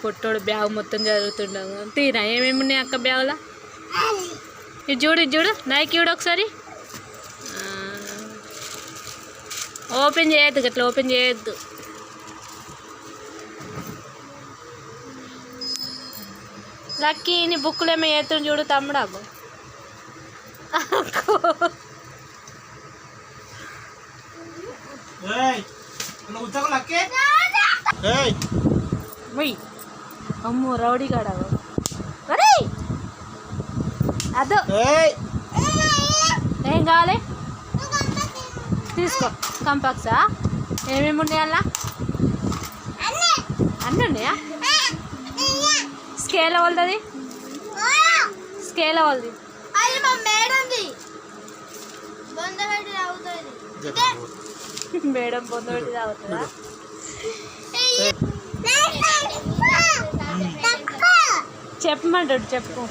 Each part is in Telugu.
పొట్టోడు బ్యాగ్ మొత్తం చదువుతుండవు. తీరా ఏమేమి ఉన్నాయి అక్క బ్యాగులో? ఇది చూడు నైకి చూడు ఒకసారి. ఓపెన్ చేయొద్దు, గట్లా ఓపెన్ చేయొద్దు. లక్కీ నీ బుక్కులు ఏమో చేతులు చూడు తమ్ముడు. అబ్బో అమ్మో రౌడీ కాడా అదో. ఏం కావాలి తీసుకో. కంపాక్సా? ఏమేమి ఉన్నాయి అలా? అన్నీ ఉన్నాయా? స్కేల్ వాళ్ళది, స్కేల్ వాళ్ళది. మేడం పొందబెట్టి తాగుతుందా? చెప్పమంటాడు, చెప్పు.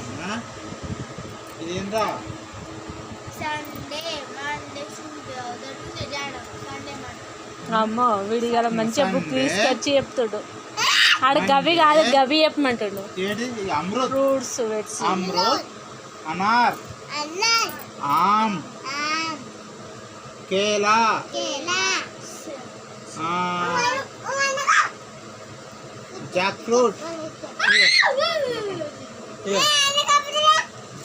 అమ్మో వీడి గల మంచిగా బుక్ తీసుకొచ్చి చెప్తాడు. ఆడ గవి కాదు గవి చెప్పమంటాడు. ఫ్రూట్స్ వెట్స్ అనార్ ఆమ్ కేలా జాక్ ఫ్రూట్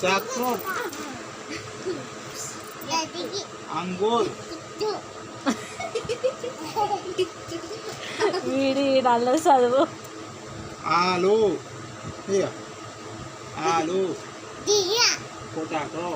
జాక్ ఫ్రూట్ అంగూర్. వీడి నల్ల చదువు. ఆలు ఆలు పొటాటో